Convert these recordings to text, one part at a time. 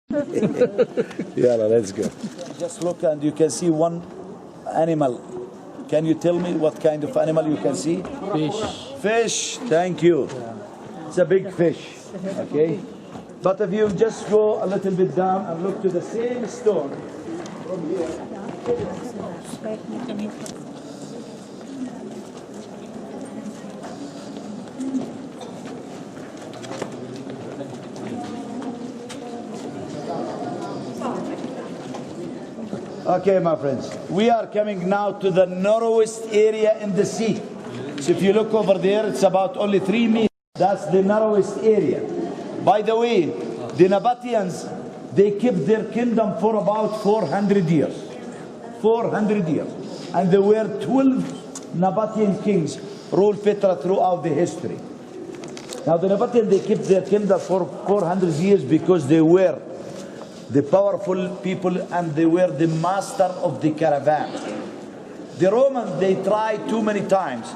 Yeah, let's go. Just look and you can see one animal. Can you tell me what kind of animal you can see? Fish. Fish, thank you. It's a big fish, okay? But if you just go a little bit down and look to the same stone from here. Okay, my friends, we are coming now to the narrowest area in the sea. So if you look over there, it's about only 3 meters. That's the narrowest area. By the way, the Nabateans, they kept their kingdom for about 400 years. 400 years. And there were 12 Nabatean kings ruled Petra throughout the history. Now the Nabateans, they kept their kingdom for 400 years because they were the powerful people and they were the master of the caravan. The Romans, they tried too many times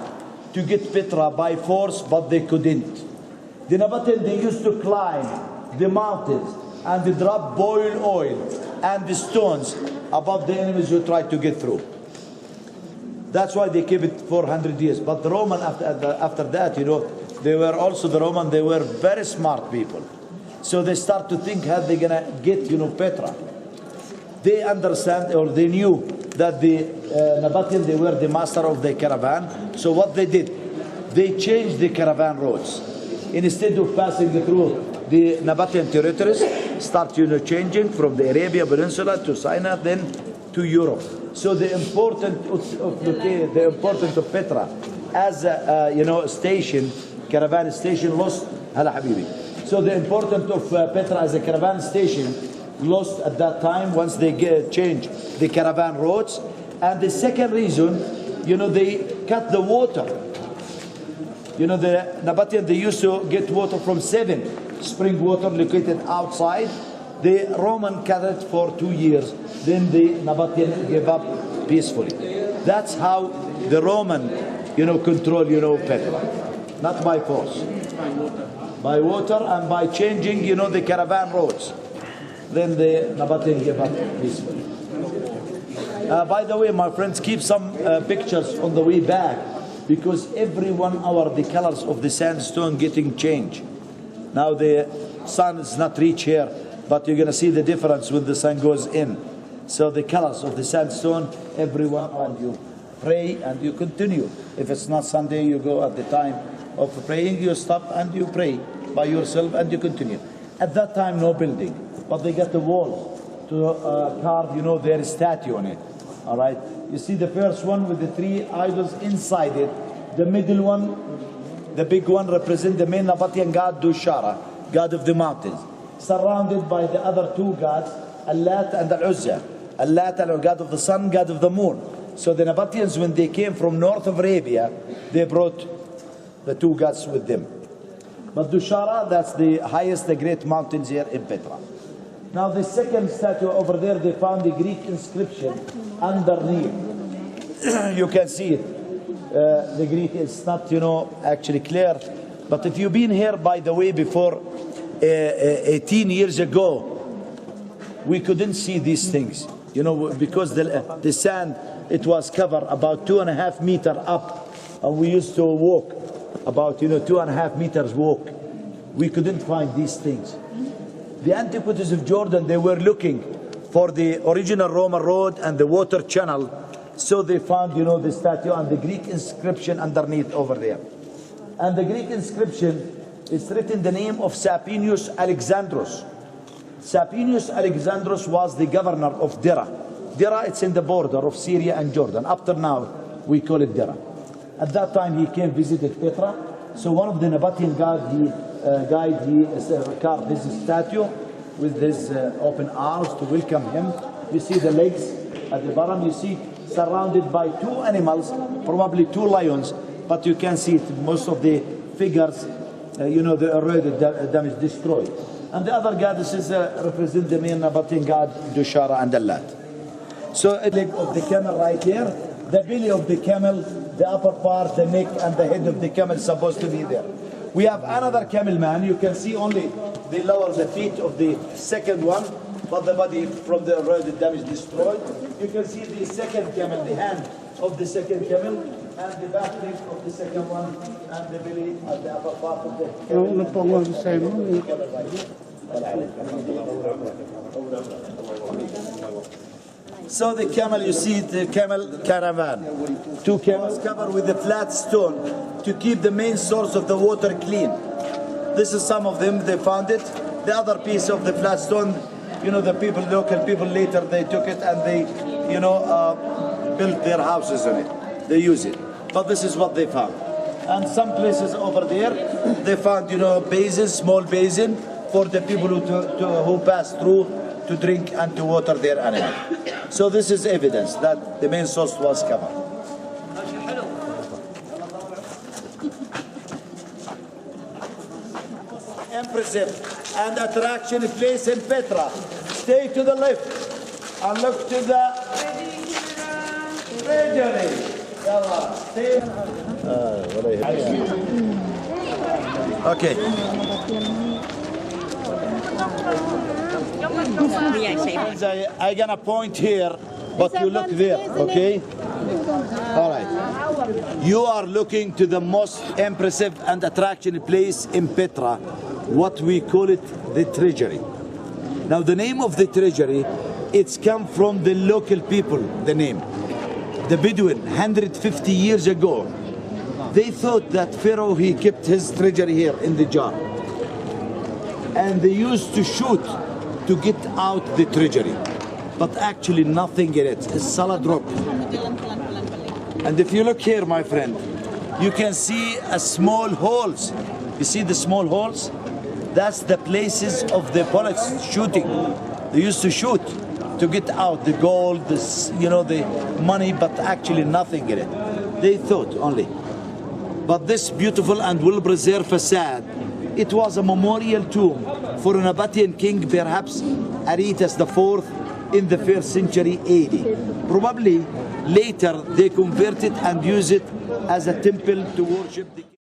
to get Petra by force, but they couldn't. The Nabateans, they used to climb the mountains and they drop boiled oil and the stones above the enemies who tried to get through. That's why they kept it 400 years. But the Roman, after that, you know, they were also the Roman, they were very smart people. So they start to think how they're gonna get, you know, Petra. They understand, or they knew that the Nabateans, they were the master of the caravan. So what they did, they changed the caravan roads. Instead of passing through the Nabatean territories, start, you know, changing from the Arabian Peninsula to Sinai, then to Europe. So the importance of Petra as a you know, station, caravan station, lost. Hala Habibi. So the importance of Petra as a caravan station lost at that time once they changed the caravan roads. And the second reason, you know, they cut the water. You know, the Nabateans, they used to get water from 7 spring water located outside. The Roman cut it for 2 years. Then the Nabatean gave up peacefully. That's how the Roman, you know, control, you know, Petra. Not by force. By water and by changing, you know, the caravan roads. Then the Nabatean gave up peacefully. By the way, my friends, keep some pictures on the way back, because every 1 hour the colors of the sandstone getting changed. Now the sun is not reach here, but you're gonna see the difference when the sun goes in. So the colors of the sandstone, every 1 hour you pray and you continue. If it's not Sunday, you go at the time of praying, you stop and you pray by yourself and you continue. At that time, no building, but they got the wall to carve, you know, their statue on it. All right. You see the first one with the 3 idols inside it. The middle one, the big one, represent the main Nabatean god Dushara, god of the mountains, surrounded by the other 2 gods, Allat and Al-Uzza. Allat, god of the sun, god of the moon. So the Nabateans, when they came from north of Arabia, they brought the 2 gods with them. But Dushara, that's the highest, the great mountains here in Petra. Now the second statue over there, they found the Greek inscription underneath. You can see it. The Greek is not, you know, actually clear. But if you've been here, by the way, before 18 years ago, we couldn't see these things. You know, because the sand, it was covered about 2.5 meters up. And we used to walk about, you know, 2.5 meters walk. We couldn't find these things. The antiquities of Jordan, they were looking for the original Roman road and the water channel. So they found, you know, the statue and the Greek inscription underneath over there. And the Greek inscription is written the name of Sapinius Alexandros. Sapinius Alexandros was the governor of Dera. Dera, it's in the border of Syria and Jordan. Up to now, we call it Dera. At that time, he came visited Petra. So one of the Nabatean guys, he carved his statue with his open arms to welcome him. You see the legs at the bottom. You see surrounded by 2 animals, probably 2 lions, but you can see it, most of the figures, you know, the already damaged, destroyed. And the other goddesses represent the main Nabatean god, Dushara and Allat. So a leg of the camel right here, the belly of the camel, the upper part, the neck and the head of the camel is supposed to be there. We have another camel man. You can see only the feet of the second one, but the body from the road damage destroyed. You can see the second camel, the hand of the second camel, and the back leg of the second one, and the belly and the upper part of the camel. So the camel, you see the camel caravan. 2 camels covered with a flat stone to keep the main source of the water clean. This is some of them, they found it. The other piece of the flat stone, you know, the people, local people later, they took it and they, you know, built their houses on it. They use it. But this is what they found. And some places over there, they found, you know, basins, small basin for the people who pass through to drink and to water their animal. So this is evidence that the main source was covered. Impressive and attraction place in Petra. Stay to the left and look to the treasury. Stay. Okay. I'm gonna point here, but you look there, okay? All right. You are looking to the most impressive and attraction place in Petra, what we call it the treasury. Now the name of the treasury, it's come from the local people, the name. The Bedouin, 150 years ago, they thought that Pharaoh, he kept his treasury here in the jar. And they used to shoot to get out the treasury. But actually nothing in it, it's solid rock. And if you look here, my friend, you can see a small holes. You see the small holes? That's the places of the bullets shooting. They used to shoot to get out the gold, you know, the money, but actually nothing in it. They thought only. But this beautiful and well-preserved facade, it was a memorial tomb for an Nabatean king, perhaps Aretas IV in the 1st century AD. Probably later they converted and used it as a temple to worship the king.